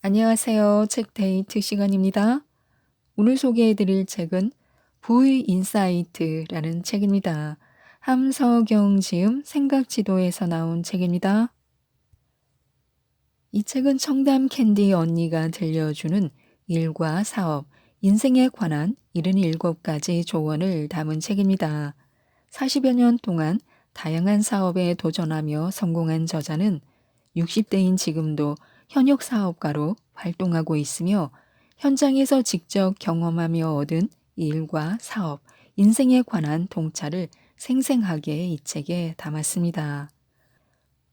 안녕하세요. 책 데이트 시간입니다. 오늘 소개해 드릴 책은 부의 인사이트라는 책입니다. 함서경 지음 생각지도에서 나온 책입니다. 이 책은 청담 캔디 언니가 들려주는 일과 사업, 인생에 관한 77가지 조언을 담은 책입니다. 40여 년 동안 다양한 사업에 도전하며 성공한 저자는 60대인 지금도 현역 사업가로 활동하고 있으며 현장에서 직접 경험하며 얻은 일과 사업, 인생에 관한 통찰을 생생하게 이 책에 담았습니다.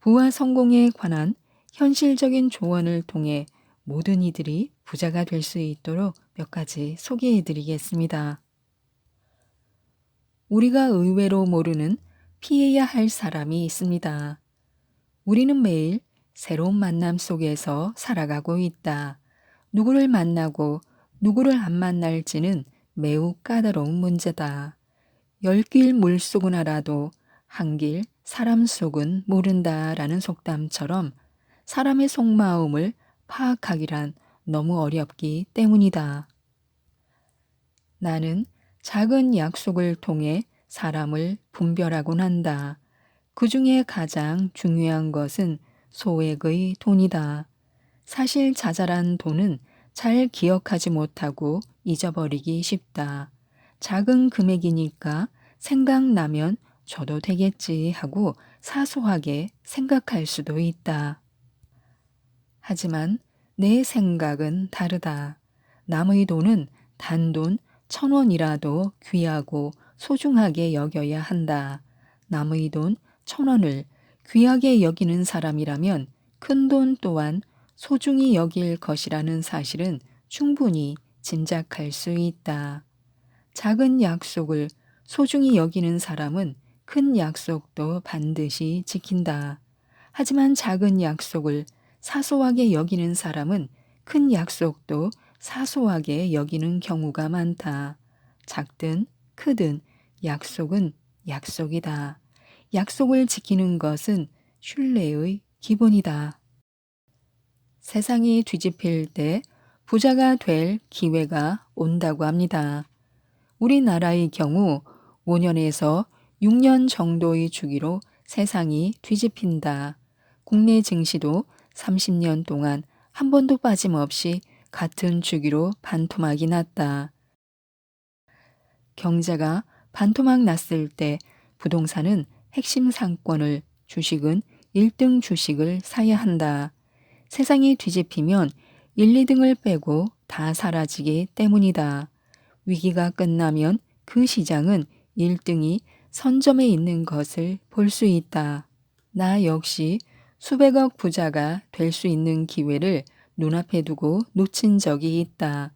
부와 성공에 관한 현실적인 조언을 통해 모든 이들이 부자가 될 수 있도록 몇 가지 소개해 드리겠습니다. 우리가 의외로 모르는 피해야 할 사람이 있습니다. 우리는 매일 새로운 만남 속에서 살아가고 있다. 누구를 만나고 누구를 안 만날지는 매우 까다로운 문제다. 10길 물속은 알아도 한 길 사람 속은 모른다라는 속담처럼 사람의 속마음을 파악하기란 너무 어렵기 때문이다. 나는 작은 약속을 통해 사람을 분별하곤 한다. 그 중에 가장 중요한 것은 소액의 돈이다. 사실 자잘한 돈은 잘 기억하지 못하고 잊어버리기 쉽다. 작은 금액이니까 생각나면 줘도 되겠지 하고 사소하게 생각할 수도 있다. 하지만 내 생각은 다르다. 남의 돈은 단돈 1,000원이라도 귀하고 소중하게 여겨야 한다. 남의 돈 1,000원을 귀하게 여기는 사람이라면 큰 돈 또한 소중히 여길 것이라는 사실은 충분히 짐작할 수 있다. 작은 약속을 소중히 여기는 사람은 큰 약속도 반드시 지킨다. 하지만 작은 약속을 사소하게 여기는 사람은 큰 약속도 사소하게 여기는 경우가 많다. 작든 크든 약속은 약속이다. 약속을 지키는 것은 신뢰의 기본이다. 세상이 뒤집힐 때 부자가 될 기회가 온다고 합니다. 우리나라의 경우 5년에서 6년 정도의 주기로 세상이 뒤집힌다. 국내 증시도 30년 동안 한 번도 빠짐없이 같은 주기로 반토막이 났다. 경제가 반토막 났을 때 부동산은 핵심 상권을, 주식은 1등 주식을 사야 한다. 세상이 뒤집히면 1, 2등을 빼고 다 사라지기 때문이다. 위기가 끝나면 그 시장은 1등이 선점에 있는 것을 볼 수 있다. 나 역시 수백억 부자가 될 수 있는 기회를 눈앞에 두고 놓친 적이 있다.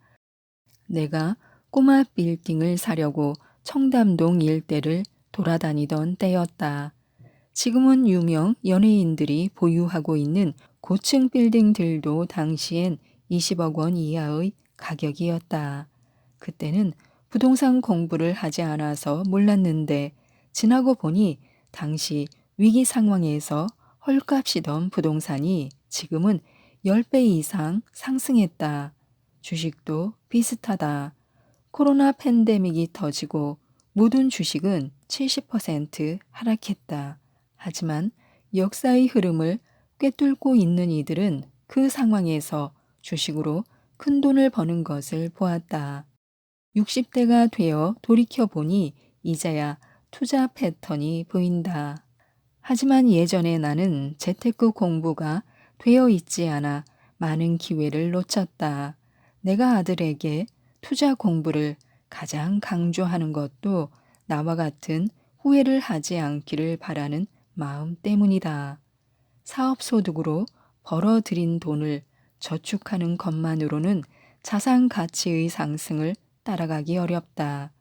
내가 꼬마 빌딩을 사려고 청담동 일대를 돌아다니던 때였다. 지금은 유명 연예인들이 보유하고 있는 고층 빌딩들도 당시엔 20억 원 이하의 가격이었다. 그때는 부동산 공부를 하지 않아서 몰랐는데 지나고 보니 당시 위기 상황에서 헐값이던 부동산이 지금은 10배 이상 상승했다. 주식도 비슷하다. 코로나 팬데믹이 터지고 모든 주식은 70% 하락했다. 하지만 역사의 흐름을 꿰뚫고 있는 이들은 그 상황에서 주식으로 큰 돈을 버는 것을 보았다. 60대가 되어 돌이켜보니 이제야 투자 패턴이 보인다. 하지만 예전에 나는 재테크 공부가 되어 있지 않아 많은 기회를 놓쳤다. 내가 아들에게 투자 공부를 가장 강조하는 것도 나와 같은 후회를 하지 않기를 바라는 마음 때문이다. 사업소득으로 벌어들인 돈을 저축하는 것만으로는 자산 가치의 상승을 따라가기 어렵다.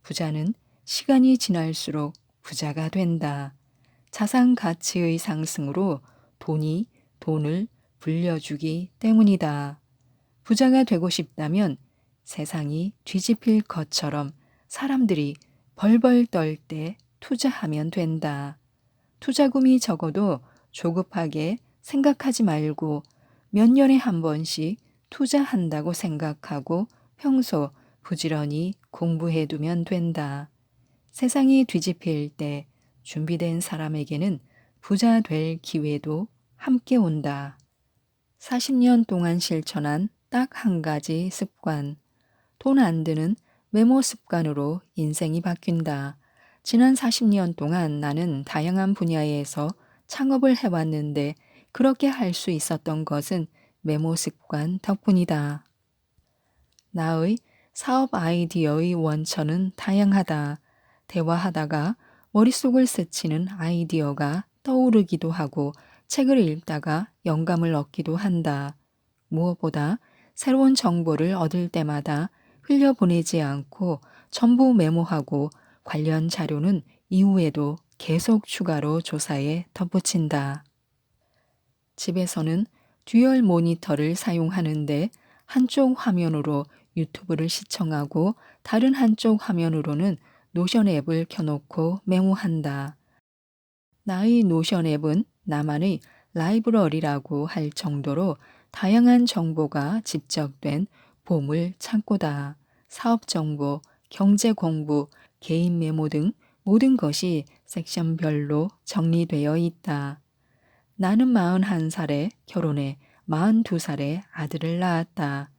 부자는 시간이 지날수록 부자가 된다. 자산 가치의 상승으로 돈이 돈을 불려주기 때문이다. 부자가 되고 싶다면 세상이 뒤집힐 것처럼 사람들이 벌벌 떨 때 투자하면 된다. 투자금이 적어도 조급하게 생각하지 말고 몇 년에 한 번씩 투자한다고 생각하고 평소 부지런히 공부해두면 된다. 세상이 뒤집힐 때 준비된 사람에게는 부자 될 기회도 함께 온다. 40년 동안 실천한 딱 한 가지 습관. 돈 안 드는 메모 습관으로 인생이 바뀐다. 지난 40년 동안 나는 다양한 분야에서 창업을 해왔는데 그렇게 할 수 있었던 것은 메모 습관 덕분이다. 나의 사업 아이디어의 원천은 다양하다. 대화하다가 머릿속을 스치는 아이디어가 떠오르기도 하고 책을 읽다가 영감을 얻기도 한다. 무엇보다 새로운 정보를 얻을 때마다 흘려보내지 않고 전부 메모하고 관련 자료는 이후에도 계속 추가로 조사해 덧붙인다. 집에서는 듀얼 모니터를 사용하는데 한쪽 화면으로 유튜브를 시청하고 다른 한쪽 화면으로는 노션 앱을 켜놓고 메모한다. 나의 노션 앱은 나만의 라이브러리라고 할 정도로 다양한 정보가 집적된 보물 창고다. 사업 정보, 경제 공부, 개인 메모 등 모든 것이 섹션별로 정리되어 있다. 나는 41살에 결혼해 42살에 아들을 낳았다.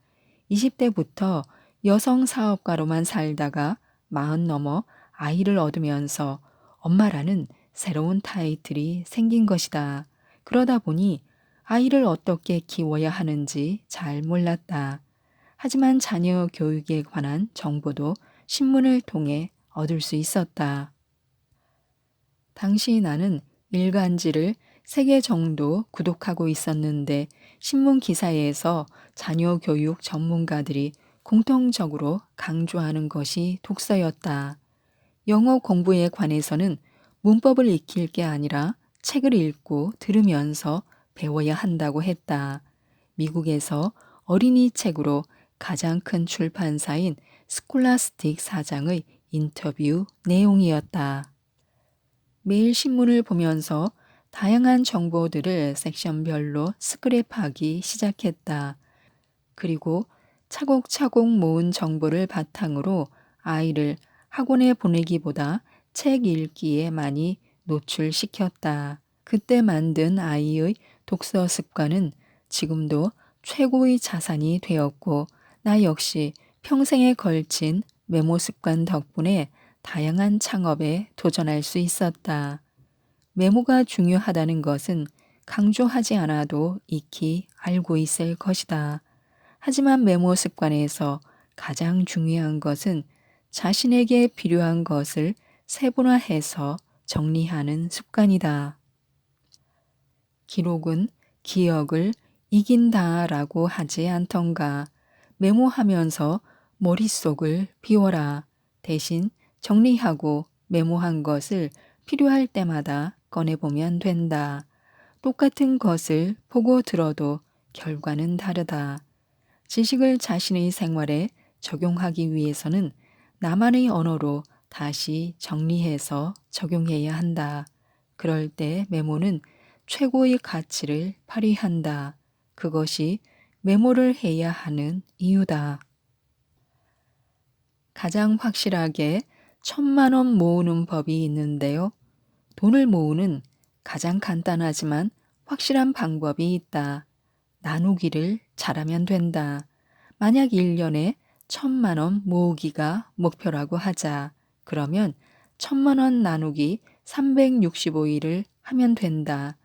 20대부터 여성 사업가로만 살다가 40 넘어 아이를 얻으면서 엄마라는 새로운 타이틀이 생긴 것이다. 그러다 보니 아이를 어떻게 키워야 하는지 잘 몰랐다. 하지만 자녀 교육에 관한 정보도 신문을 통해 얻을 수 있었다. 당시 나는 일간지를 3개 정도 구독하고 있었는데 신문 기사에서 자녀 교육 전문가들이 공통적으로 강조하는 것이 독서였다. 영어 공부에 관해서는 문법을 익힐 게 아니라 책을 읽고 들으면서 배워야 한다고 했다. 미국에서 어린이 책으로 가장 큰 출판사인 스콜라스틱 사장의 인터뷰 내용이었다. 매일 신문을 보면서 다양한 정보들을 섹션별로 스크랩하기 시작했다. 그리고 차곡차곡 모은 정보를 바탕으로 아이를 학원에 보내기보다 책 읽기에 많이 노출시켰다. 그때 만든 아이의 독서 습관은 지금도 최고의 자산이 되었고 나 역시 평생에 걸친 메모 습관 덕분에 다양한 창업에 도전할 수 있었다. 메모가 중요하다는 것은 강조하지 않아도 익히 알고 있을 것이다. 하지만 메모 습관에서 가장 중요한 것은 자신에게 필요한 것을 세분화해서 정리하는 습관이다. 기록은 기억을 이긴다라고 하지 않던가. 메모하면서 머릿속을 비워라. 대신 정리하고 메모한 것을 필요할 때마다 꺼내보면 된다. 똑같은 것을 보고 들어도 결과는 다르다. 지식을 자신의 생활에 적용하기 위해서는 나만의 언어로 다시 정리해서 적용해야 한다. 그럴 때 메모는 최고의 가치를 발휘한다. 그것이 메모를 해야 하는 이유다. 가장 확실하게 1,000만 원 모으는 법이 있는데요. 돈을 모으는 가장 간단하지만 확실한 방법이 있다. 나누기를 잘하면 된다. 만약 1년에 1,000만 원 모으기가 목표라고 하자. 그러면 1,000만 원 나누기 365일을 하면 된다.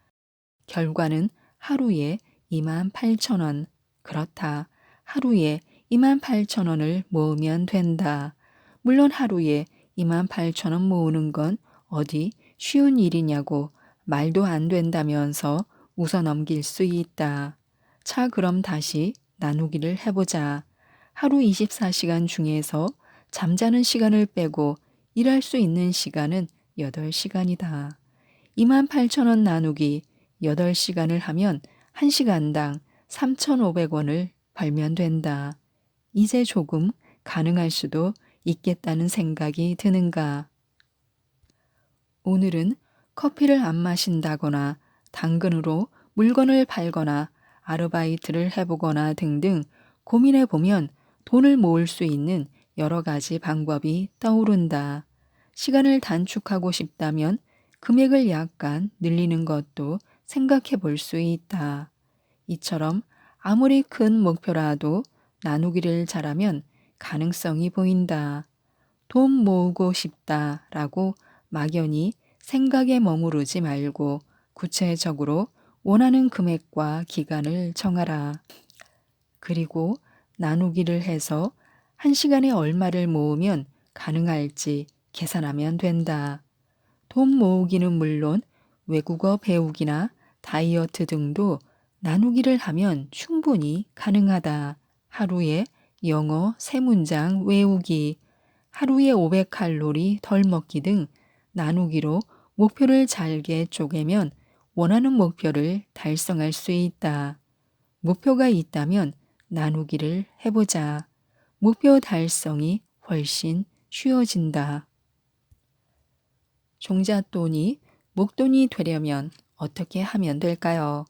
결과는 하루에 28,000원. 그렇다. 하루에 28,000원을 모으면 된다. 물론 하루에 28,000원 모으는 건 어디 쉬운 일이냐고 말도 안 된다면서 웃어 넘길 수 있다. 자, 그럼 다시 나누기를 해보자. 하루 24시간 중에서 잠자는 시간을 빼고 일할 수 있는 시간은 8시간이다. 28,000원 나누기 8시간을 하면 1시간당 3,500원을 벌면 된다. 이제 조금 가능할 수도 있겠다는 생각이 드는가? 오늘은 커피를 안 마신다거나 당근으로 물건을 팔거나 아르바이트를 해보거나 등등 고민해 보면 돈을 모을 수 있는 여러 가지 방법이 떠오른다. 시간을 단축하고 싶다면 금액을 약간 늘리는 것도 생각해 볼 수 있다. 이처럼 아무리 큰 목표라도 나누기를 잘하면 가능성이 보인다. 돈 모으고 싶다라고 막연히 생각에 머무르지 말고 구체적으로 원하는 금액과 기간을 정하라. 그리고 나누기를 해서 한 시간에 얼마를 모으면 가능할지 계산하면 된다. 돈 모으기는 물론 외국어 배우기나 다이어트 등도 나누기를 하면 충분히 가능하다. 하루에 영어 3문장 외우기, 하루에 500칼로리 덜 먹기 등 나누기로 목표를 잘게 쪼개면 원하는 목표를 달성할 수 있다. 목표가 있다면 나누기를 해보자. 목표 달성이 훨씬 쉬워진다. 종잣돈이 목돈이 되려면 어떻게 하면 될까요?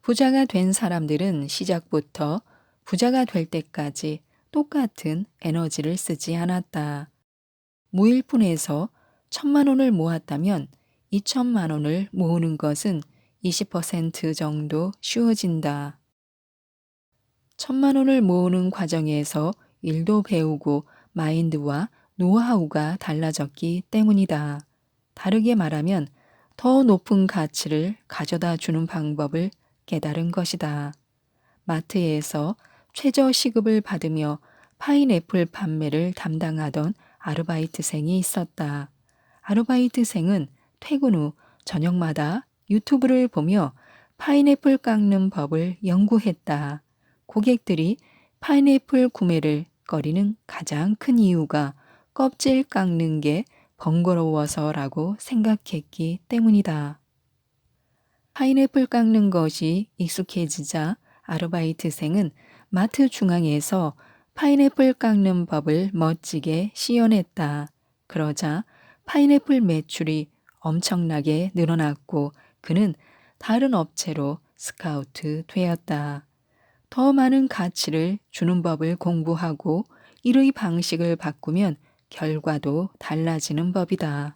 부자가 된 사람들은 시작부터 부자가 될 때까지 똑같은 에너지를 쓰지 않았다. 무일푼에서 1,000만 원을 모았다면 2,000만 원을 모으는 것은 20% 정도 쉬워진다. 1,000만 원을 모으는 과정에서 일도 배우고 마인드와 노하우가 달라졌기 때문이다. 다르게 말하면 더 높은 가치를 가져다 주는 방법을 깨달은 것이다. 마트에서 최저 시급을 받으며 파인애플 판매를 담당하던 아르바이트생이 있었다. 아르바이트생은 퇴근 후 저녁마다 유튜브를 보며 파인애플 깎는 법을 연구했다. 고객들이 파인애플 구매를 꺼리는 가장 큰 이유가 껍질 깎는 게 번거로워서라고 생각했기 때문이다. 파인애플 깎는 것이 익숙해지자 아르바이트생은 마트 중앙에서 파인애플 깎는 법을 멋지게 시연했다. 그러자 파인애플 매출이 엄청나게 늘어났고 그는 다른 업체로 스카우트 되었다. 더 많은 가치를 주는 법을 공부하고 일의 방식을 바꾸면 결과도 달라지는 법이다.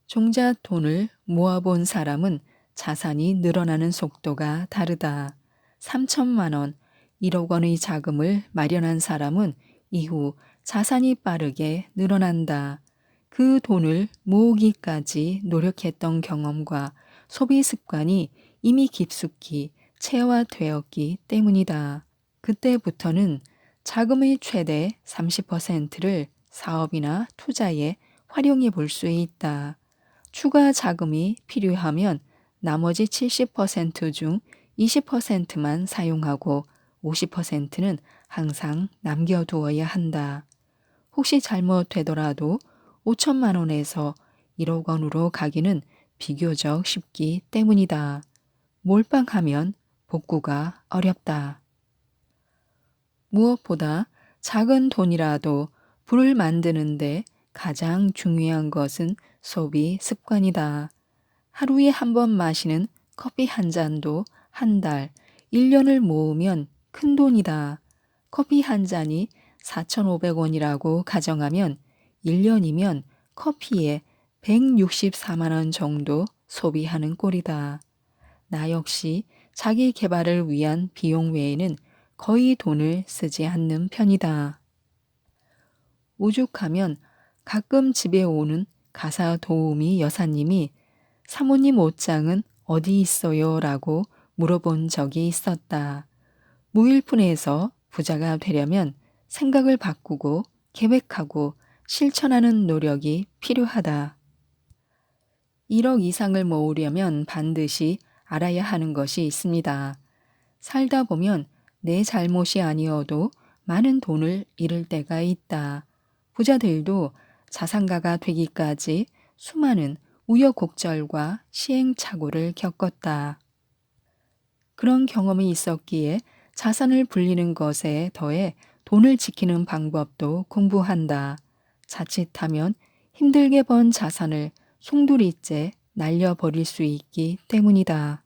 종잣돈을 모아본 사람은 자산이 늘어나는 속도가 다르다. 3천만 원, 1억 원의 자금을 마련한 사람은 이후 자산이 빠르게 늘어난다. 그 돈을 모으기까지 노력했던 경험과 소비 습관이 이미 깊숙이 체화되었기 때문이다. 그때부터는 자금의 최대 30%를 사업이나 투자에 활용해 볼 수 있다. 추가 자금이 필요하면 나머지 70% 중 20%만 사용하고 50%는 항상 남겨두어야 한다. 혹시 잘못되더라도 5천만 원에서 1억 원으로 가기는 비교적 쉽기 때문이다. 몰빵하면 복구가 어렵다. 무엇보다 작은 돈이라도 불을 만드는데 가장 중요한 것은 소비 습관이다. 하루에 한 번 마시는 커피 한 잔도 한 달, 1년을 모으면 큰 돈이다. 커피 한 잔이 4,500원이라고 가정하면 1년이면 커피에 164만 원 정도 소비하는 꼴이다. 나 역시 자기 개발을 위한 비용 외에는 거의 돈을 쓰지 않는 편이다. 오죽하면 가끔 집에 오는 가사 도우미 여사님이 사모님 옷장은 어디 있어요? 라고 물어본 적이 있었다. 무일푼에서 부자가 되려면 생각을 바꾸고 계획하고 실천하는 노력이 필요하다. 1억 이상을 모으려면 반드시 알아야 하는 것이 있습니다. 살다 보면 내 잘못이 아니어도 많은 돈을 잃을 때가 있다. 부자들도 자산가가 되기까지 수많은 우여곡절과 시행착오를 겪었다. 그런 경험이 있었기에 자산을 불리는 것에 더해 돈을 지키는 방법도 공부한다. 자칫하면 힘들게 번 자산을 송두리째 날려버릴 수 있기 때문이다.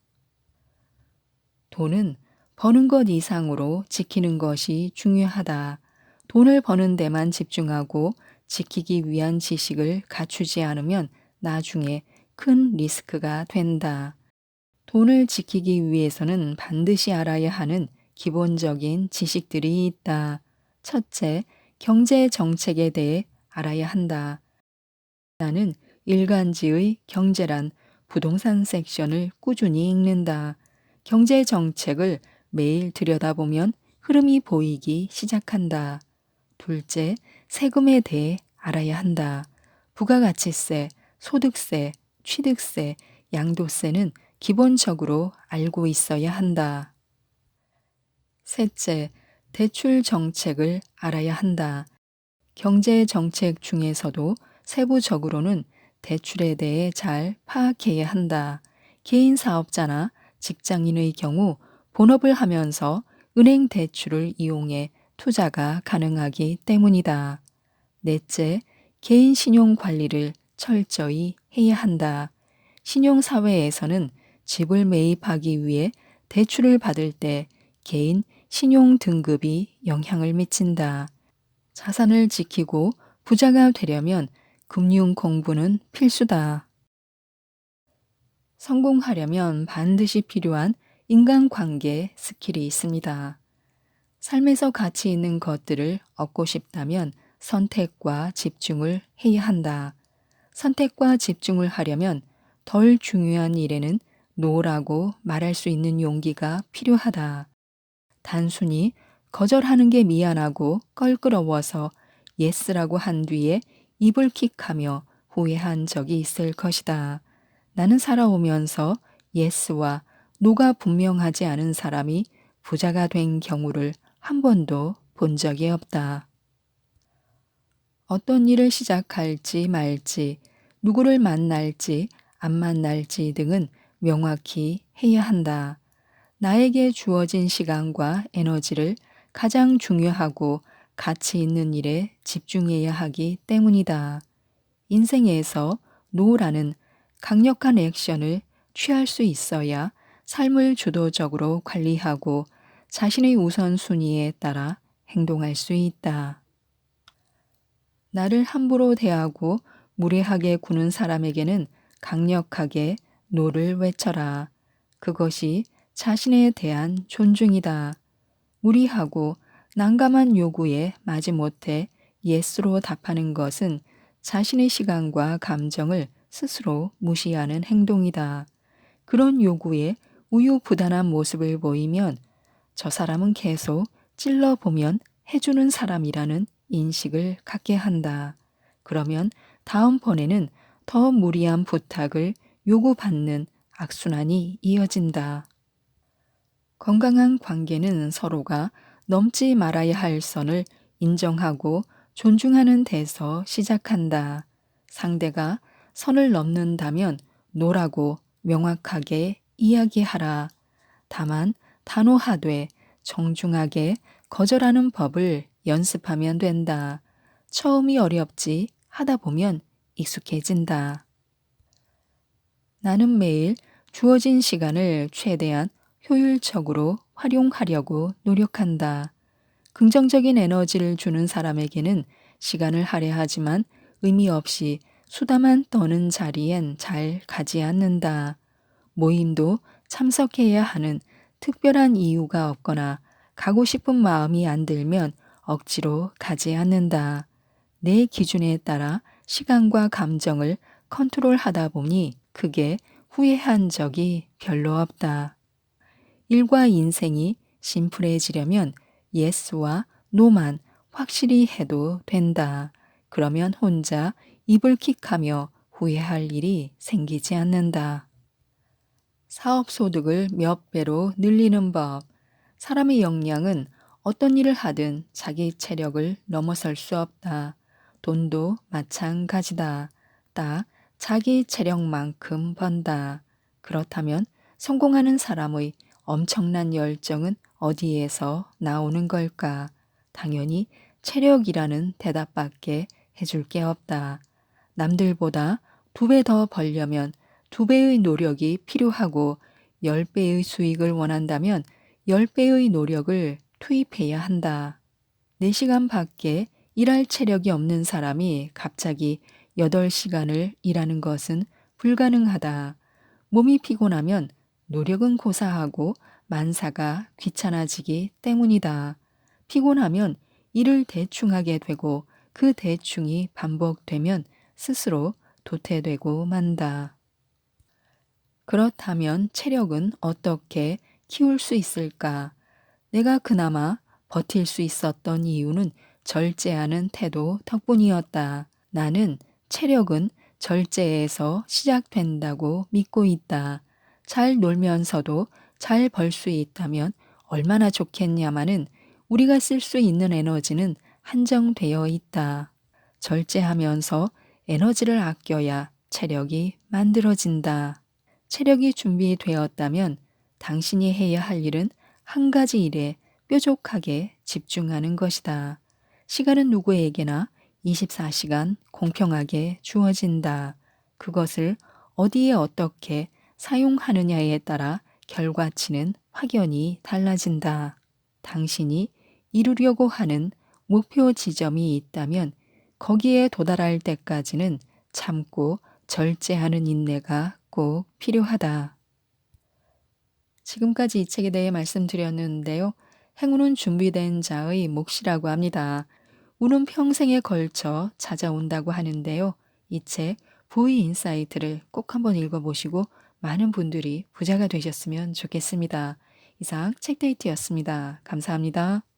돈은 버는 것 이상으로 지키는 것이 중요하다. 돈을 버는 데만 집중하고 지키기 위한 지식을 갖추지 않으면 나중에 큰 리스크가 된다. 돈을 지키기 위해서는 반드시 알아야 하는 기본적인 지식들이 있다. 첫째, 경제 정책에 대해 알아야 한다. 나는 일간지의 경제란 부동산 섹션을 꾸준히 읽는다. 경제 정책을 매일 들여다보면 흐름이 보이기 시작한다. 둘째, 세금에 대해 알아야 한다. 부가가치세, 소득세, 취득세, 양도세는 기본적으로 알고 있어야 한다. 셋째, 대출 정책을 알아야 한다. 경제 정책 중에서도 세부적으로는 대출에 대해 잘 파악해야 한다. 개인 사업자나 직장인의 경우 본업을 하면서 은행 대출을 이용해 투자가 가능하기 때문이다. 넷째, 개인 신용 관리를 철저히 해야 한다. 신용사회에서는 집을 매입하기 위해 대출을 받을 때 개인 신용 등급이 영향을 미친다. 자산을 지키고 부자가 되려면 금융 공부는 필수다. 성공하려면 반드시 필요한 인간관계 스킬이 있습니다. 삶에서 가치 있는 것들을 얻고 싶다면 선택과 집중을 해야 한다. 선택과 집중을 하려면 덜 중요한 일에는 노라고 말할 수 있는 용기가 필요하다. 단순히 거절하는 게 미안하고 껄끄러워서 예스라고 한 뒤에 이불킥하며 후회한 적이 있을 것이다. 나는 살아오면서 예스와 노가 분명하지 않은 사람이 부자가 된 경우를 한 번도 본 적이 없다. 어떤 일을 시작할지 말지, 누구를 만날지 안 만날지 등은 명확히 해야 한다. 나에게 주어진 시간과 에너지를 가장 중요하고 가치 있는 일에 집중해야 하기 때문이다. 인생에서 노라는 강력한 액션을 취할 수 있어야 삶을 주도적으로 관리하고 자신의 우선순위에 따라 행동할 수 있다. 나를 함부로 대하고 무례하게 구는 사람에게는 강력하게 노를 외쳐라. 그것이 자신에 대한 존중이다. 무리하고 난감한 요구에 마지못해 예스로 답하는 것은 자신의 시간과 감정을 스스로 무시하는 행동이다. 그런 요구에 우유부단한 모습을 보이면 저 사람은 계속 찔러보면 해주는 사람이라는 인식을 갖게 한다. 그러면 다음번에는 더 무리한 부탁을 요구받는 악순환이 이어진다. 건강한 관계는 서로가 넘지 말아야 할 선을 인정하고 존중하는 데서 시작한다. 상대가 선을 넘는다면 노라고 명확하게 이야기하라. 다만 단호하되 정중하게 거절하는 법을 연습하면 된다. 처음이 어렵지 하다 보면 익숙해진다. 나는 매일 주어진 시간을 최대한 효율적으로 활용하려고 노력한다. 긍정적인 에너지를 주는 사람에게는 시간을 할애하지만 의미 없이 수다만 떠는 자리엔 잘 가지 않는다. 모임도 참석해야 하는 특별한 이유가 없거나 가고 싶은 마음이 안 들면 억지로 가지 않는다. 내 기준에 따라 시간과 감정을 컨트롤하다 보니 크게 후회한 적이 별로 없다. 일과 인생이 심플해지려면 예스와 노만 확실히 해도 된다. 그러면 혼자 이불킥하며 후회할 일이 생기지 않는다. 사업 소득을 몇 배로 늘리는 법. 사람의 역량은 어떤 일을 하든 자기 체력을 넘어설 수 없다. 돈도 마찬가지다. 딱 자기 체력만큼 번다. 그렇다면 성공하는 사람의 엄청난 열정은 어디에서 나오는 걸까? 당연히 체력이라는 대답밖에 해줄 게 없다. 남들보다 2배 더 벌려면 2배의 노력이 필요하고 10배의 수익을 원한다면 10배의 노력을 투입해야 한다. 4시간 밖에 일할 체력이 없는 사람이 갑자기 8시간을 일하는 것은 불가능하다. 몸이 피곤하면 노력은 고사하고 만사가 귀찮아지기 때문이다. 피곤하면 일을 대충 하게 되고 그 대충이 반복되면 스스로 도태되고 만다. 그렇다면 체력은 어떻게 키울 수 있을까? 내가 그나마 버틸 수 있었던 이유는 절제하는 태도 덕분이었다. 나는 체력은 절제에서 시작된다고 믿고 있다. 잘 놀면서도 잘 벌 수 있다면 얼마나 좋겠냐마는 우리가 쓸 수 있는 에너지는 한정되어 있다. 절제하면서 에너지를 아껴야 체력이 만들어진다. 체력이 준비되었다면 당신이 해야 할 일은 한 가지 일에 뾰족하게 집중하는 것이다. 시간은 누구에게나 24시간 공평하게 주어진다. 그것을 어디에 어떻게 사용하느냐에 따라 결과치는 확연히 달라진다. 당신이 이루려고 하는 목표 지점이 있다면 거기에 도달할 때까지는 참고 절제하는 인내가 꼭 필요하다. 지금까지 이 책에 대해 말씀드렸는데요. 행운은 준비된 자의 몫이라고 합니다. 운은 평생에 걸쳐 찾아온다고 하는데요. 이 책 부의 인사이트를 꼭 한번 읽어보시고 많은 분들이 부자가 되셨으면 좋겠습니다. 이상 책데이트였습니다. 감사합니다.